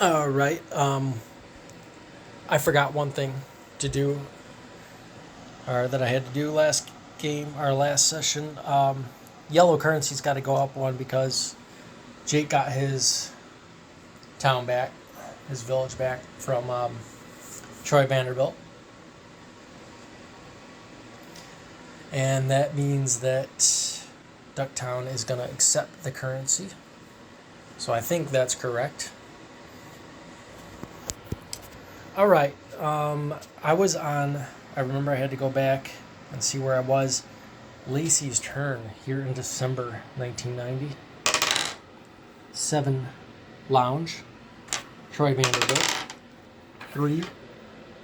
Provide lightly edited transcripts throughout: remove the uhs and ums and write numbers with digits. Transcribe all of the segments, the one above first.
All right. I forgot one thing to do, or that I had to do last game, our last session. Yellow currency's got to go up one because Jake got his town back, his village back from Troy Vanderbilt. And that means that Ducktown is going to accept the currency. So I think that's correct. All right. I remember I had to go back and see where I was. Lacey's turn here in December 1990. 7 Lounge. Troy Vanderbilt. 3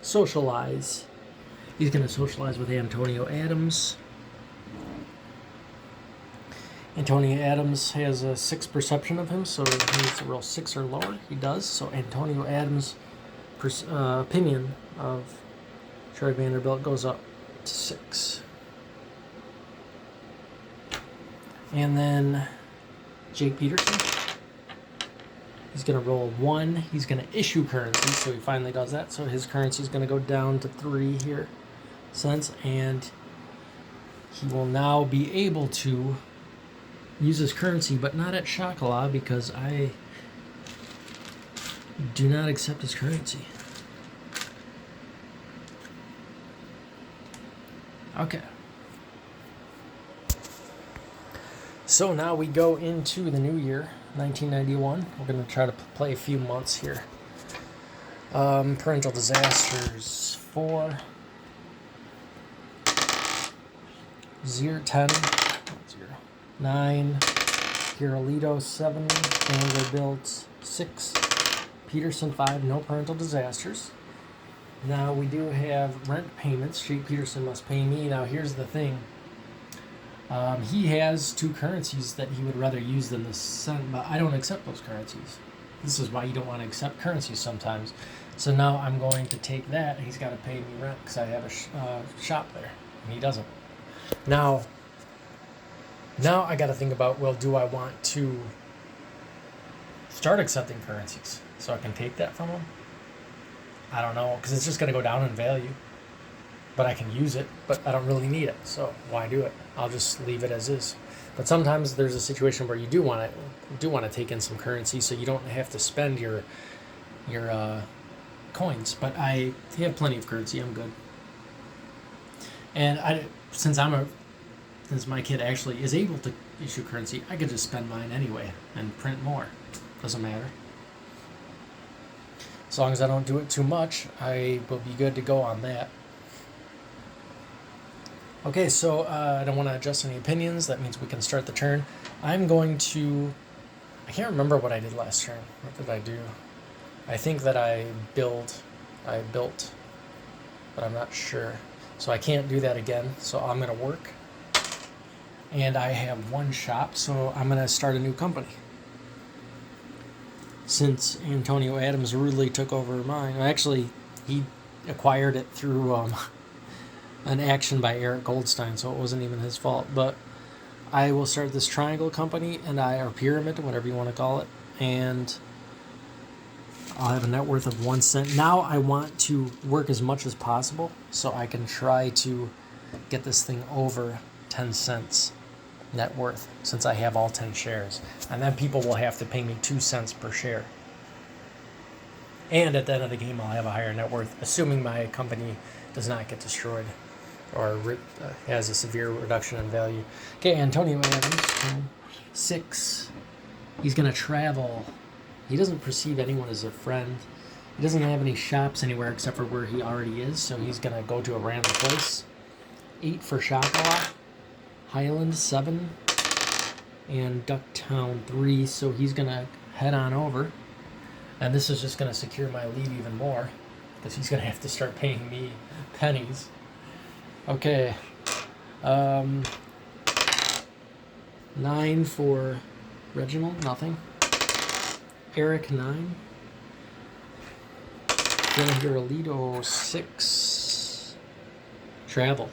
Socialize. He's going to socialize with Antonio Adams. Antonio Adams has a 6 perception of him, so he needs to roll 6 or lower. He does. So Antonio Adams' opinion of Troy Vanderbilt goes up to 6. And then Jake Peterson. He's going to roll 1. He's going to issue currency, so he finally does that. So his currency is going to go down to 3 here, cents, and he will now be able to use his currency, but not at Chocolat because I do not accept his currency. Okay. So now we go into the new year, 1991. We're going to try to play a few months here. Parental disasters 4, 0, 10, 9, Girolito 7, Vanderbilt 6, Peterson 5, no parental disasters. Now we do have rent payments. Jake Peterson must pay me. Now here's the thing. He has 2 currencies that he would rather use than the cent, but I don't accept those currencies. This is why you don't want to accept currencies sometimes. So now I'm going to take that, and he's got to pay me rent because I have a shop there, and he doesn't. Now I got to think about, well, do I want to start accepting currencies so I can take that from him? I don't know, because it's just going to go down in value. But I can use it, but I don't really need it, so why do it? I'll just leave it as is. But sometimes there's a situation where you do want to take in some currency, so you don't have to spend your coins. But I have plenty of currency. I'm good. And since my kid actually is able to issue currency, I could just spend mine anyway and print more. Doesn't matter. As long as I don't do it too much, I will be good to go on that. Okay, so I don't want to adjust any opinions. That means we can start the turn. I'm going to... I can't remember what I did last turn. What did I do? I think that I built, but I'm not sure. So I can't do that again. So I'm going to work. And I have 1 shop, so I'm going to start a new company. Since Antonio Adams rudely took over mine. Actually, he acquired it through... an action by Eric Goldstein, so it wasn't even his fault. But I will start this triangle company, or pyramid, whatever you want to call it, and I'll have a net worth of 1 cent. Now I want to work as much as possible so I can try to get this thing over 10 cents net worth, since I have all 10 shares. And then people will have to pay me 2 cents per share. And at the end of the game, I'll have a higher net worth, assuming my company does not get destroyed or has a severe reduction in value. Okay, Antonio Adams, 6. He's going to travel. He doesn't perceive anyone as a friend. He doesn't have any shops anywhere except for where he already is, so he's going to go to a random place. 8 for Chocolat. Highland, 7. And Ducktown, 3, so he's going to head on over. And this is just going to secure my lead even more, because he's going to have to start paying me pennies. Okay. 9 for Reginald, nothing. Eric, 9. Girolito, 6. Travel.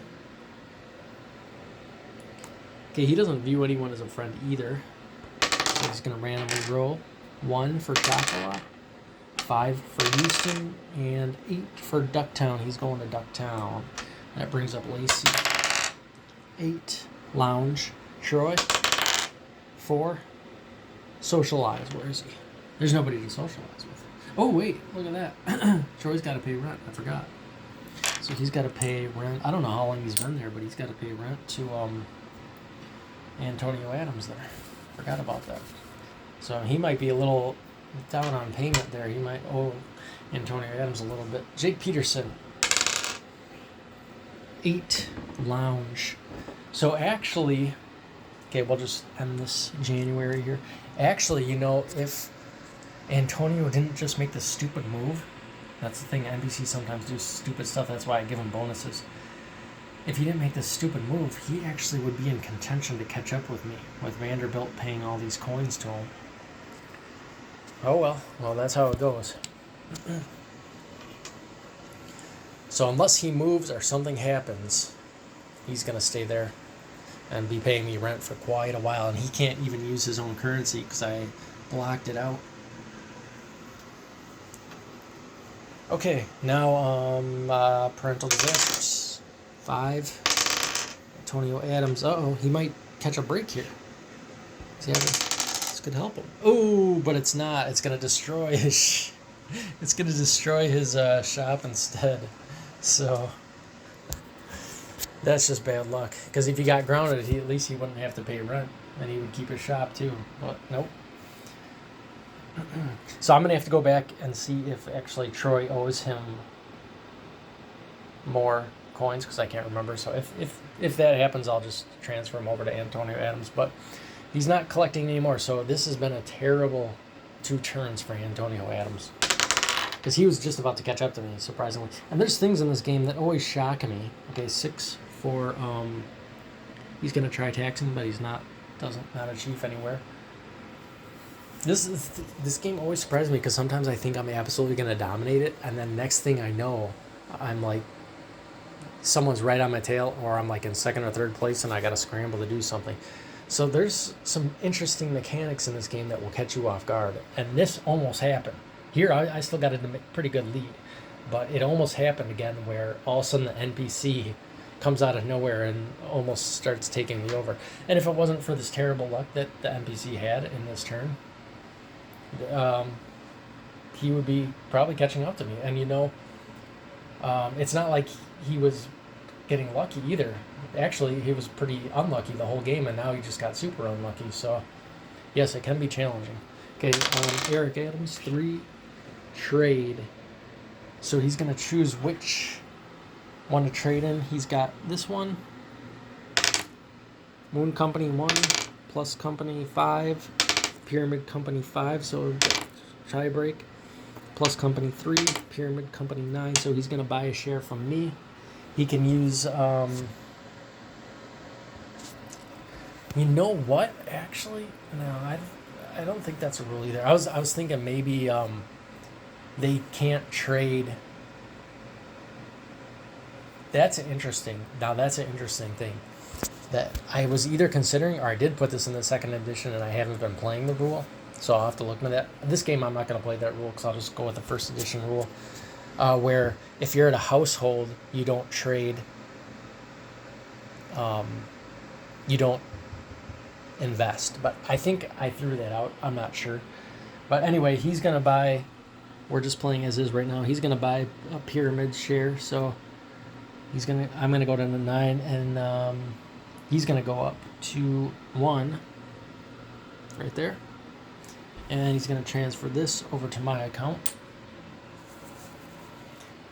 Okay, he doesn't view anyone as a friend either. So he's going to randomly roll. 1 for Chocolat. 5 for Houston, and 8 for Ducktown. He's going to Ducktown. That brings up Lacey. 8, Lounge, Troy. 4, Socialize. Where is he? There's nobody to socialize with. Oh, wait, look at that. Troy's got to pay rent. I forgot. So he's got to pay rent. I don't know how long he's been there, but he's got to pay rent to Antonio Adams there. Forgot about that. So he might be a little down on payment there. He might owe Antonio Adams a little bit. Jake Peterson. 8, Lounge. So actually, okay, we'll just end this January here. Actually, you know, if Antonio didn't just make this stupid move, that's the thing, NPC sometimes do stupid stuff, that's why I give him bonuses. If he didn't make this stupid move, he actually would be in contention to catch up with me, with Vanderbilt paying all these coins to him. Oh well, that's how it goes. So unless he moves or something happens, he's going to stay there and be paying me rent for quite a while, and he can't even use his own currency because I blocked it out. Okay, now parental disasters. 5, Antonio Adams. He might catch a break here. See how this could help him. Oh, but it's not. It's gonna destroy his. It's gonna destroy his shop instead. So that's just bad luck. Because if he got grounded, at least he wouldn't have to pay rent, and he would keep his shop too. But nope. So I'm going to have to go back and see if actually Troy owes him more coins, because I can't remember. So if that happens, I'll just transfer him over to Antonio Adams. But he's not collecting anymore, so this has been a terrible 2 turns for Antonio Adams. Because he was just about to catch up to me, surprisingly. And there's things in this game that always shock me. Okay, 6 for, he's going to try taxing, but he's not a chief anywhere. This game always surprises me because sometimes I think I'm absolutely going to dominate it, and then next thing I know, I'm like, someone's right on my tail, or I'm like in 2nd or 3rd place and I got to scramble to do something. So there's some interesting mechanics in this game that will catch you off guard, and this almost happened. Here I still got a pretty good lead, but it almost happened again where all of a sudden the NPC comes out of nowhere and almost starts taking me over. And if it wasn't for this terrible luck that the NPC had in this turn, he would be probably catching up to me. And you know, it's not like he was getting lucky either. Actually, he was pretty unlucky the whole game, and now he just got super unlucky. So yes, it can be challenging. Okay, Eric Adams, 3, trade. So he's going to choose which one to trade in. He's got this one, Moon Company 1, Plus Company 5, Pyramid Company 5, so tie break. Plus Company 3, Pyramid Company 9, so he's going to buy a share from me. He can use, you know what, actually? No, I don't think that's a rule either. I was thinking maybe they can't trade. That's interesting thing that I was either considering, or I did put this in the 2nd edition and I haven't been playing the rule, so I'll have to look into that. This game I'm not going to play that rule because I'll just go with the 1st edition rule, where if you're at a household, you don't trade, you don't invest. But I think I threw that out. I'm not sure. But anyway, he's going to buy, we're just playing as is right now, he's going to buy a pyramid share, so I'm going to go to the 9, and he's going to go up to 1 right there. And he's going to transfer this over to my account.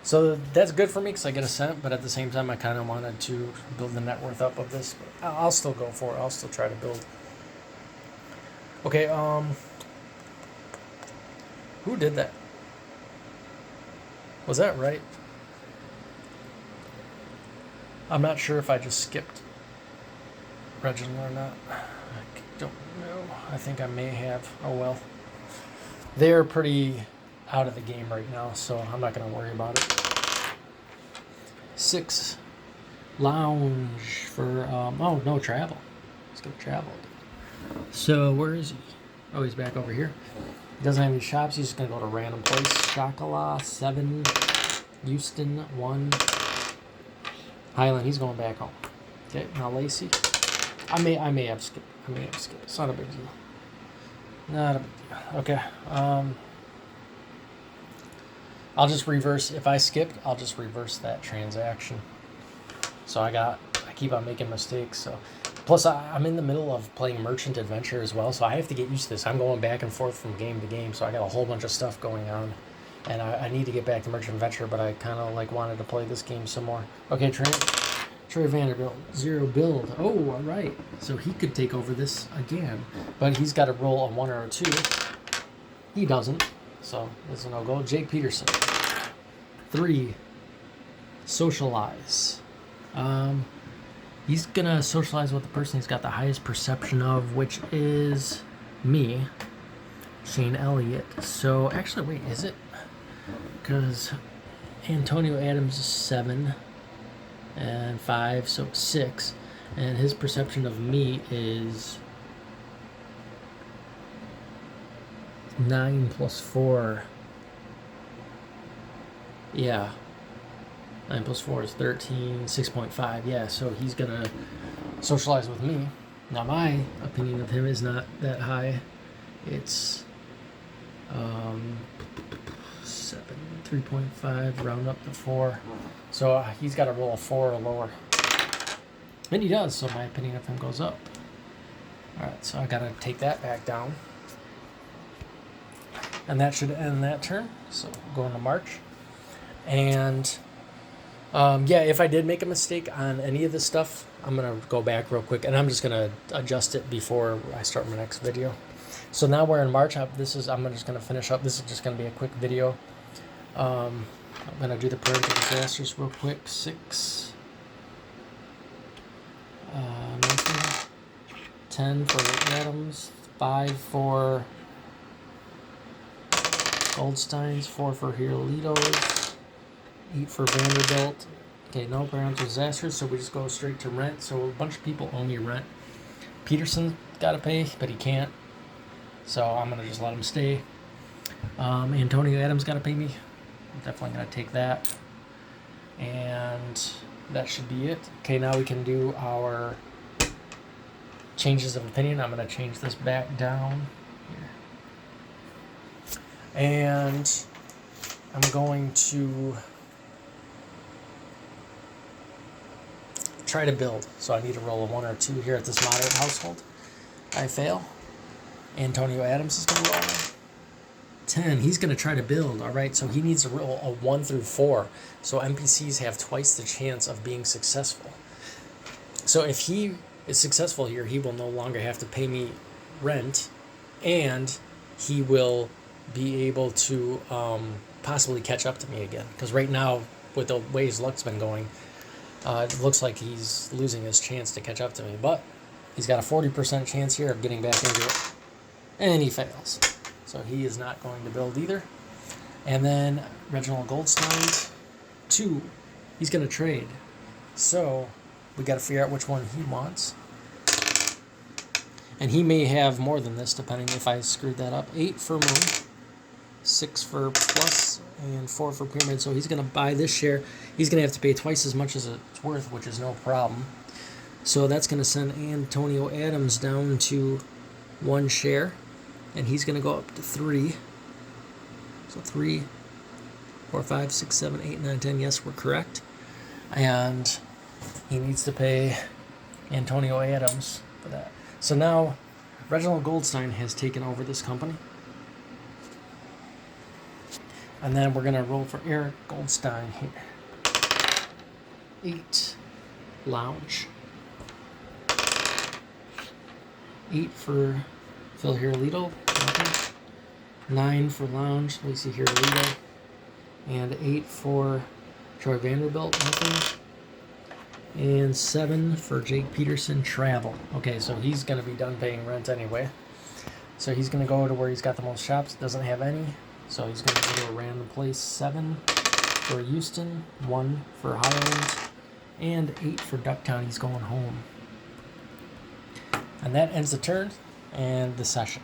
So that's good for me because I get a cent, but at the same time I kind of wanted to build the net worth up of this. But I'll still go for it. I'll still try to build. Okay, who did that? Was that right? I'm not sure if I just skipped Reginald or not. I don't know. I think I may have. Oh well. They're pretty out of the game right now, so I'm not going to worry about it. 6, lounge for, oh, no, travel. Let's go travel. So where is he? Oh, he's back over here. He doesn't have any shops. He's just going to go to random place. Chocolat, 7. Houston, 1. Highland, he's going back home. Okay, now Lacey. I may have skipped. It's not a big deal. Not a big deal. Okay. I'll just reverse. If I skipped, I'll just reverse that transaction. So I keep on making mistakes. So plus I'm in the middle of playing Merchant Adventure as well, so I have to get used to this. I'm going back and forth from game to game, so I got a whole bunch of stuff going on. And I need to get back to Merchant Adventure, but I kind of like wanted to play this game some more. Okay, Troy Vanderbilt, 0 build. Oh, all right. So he could take over this again, but he's got to roll a 1 or a 2. He doesn't, so there's a no-go. Jake Peterson, 3. Socialize. He's going to socialize with the person he's got the highest perception of, which is me, Shane Elliott. So, actually, wait, is it? Because Antonio Adams is 7 and 5, so 6. And his perception of me is 9 plus 4. Yeah. 9 plus 4 is 13, 6.5. Yeah, so he's going to socialize with me. Now, my opinion of him is not that high. It's 7, 3.5, round up to 4. So he's got to roll a 4 or lower. And he does, so my opinion of him goes up. All right, so I got to take that back down. And that should end that turn. So going to March. And yeah, if I did make a mistake on any of this stuff, I'm going to go back real quick. And I'm just going to adjust it before I start my next video. So now we're in March. I'm just going to finish up. This is just going to be a quick video. I'm going to do the parental disasters real quick. 6. Nothing. 10 for Adams. 5 for Goldsteins. 4 for Hirolitos. 8 for Vanderbilt. Okay, no parental disasters, so we just go straight to rent. So a bunch of people owe me rent. Peterson got to pay, but he can't. So I'm going to just let him stay. Antonio Adams got to pay me. I'm definitely going to take that. And that should be it. Okay, now we can do our changes of opinion. I'm going to change this back down here. And I'm going to try to build. So I need to roll a 1 or 2 here at this moderate household. I fail. Antonio Adams is going to roll 10. He's going to try to build. All right, so he needs to roll a 1 through 4. So NPCs have twice the chance of being successful. So if he is successful here, he will no longer have to pay me rent, and he will be able to possibly catch up to me again. Because right now, with the way his luck's been going, it looks like he's losing his chance to catch up to me. But he's got a 40% chance here of getting back into it. And he fails. So he is not going to build either. And then Reginald Goldstein, 2. He's going to trade. So we got to figure out which one he wants. And he may have more than this, depending if I screwed that up. 8 for Moon, 6 for Plus, and 4 for Pyramid. So he's going to buy this share. He's going to have to pay twice as much as it's worth, which is no problem. So that's going to send Antonio Adams down to 1 share. And he's going to go up to 3. So 3, 4, 5, 6, 7, 8, 9, 10. Yes, we're correct. And he needs to pay Antonio Adams for that. So now Reginald Goldstein has taken over this company. And then we're going to roll for Eric Goldstein here. 8, Lounge. 8 for Phil Hirolito. 9 for Lounge, Lacey Hirolito. And 8 for Troy Vanderbilt, nothing. And 7 for Jake Peterson, Travel. Okay, so he's going to be done paying rent anyway. So he's going to go to where he's got the most shops. Doesn't have any. So he's going to go to a random place. 7 for Houston, 1 for Highland, and 8 for Ducktown. He's going home. And that ends the turn and the session.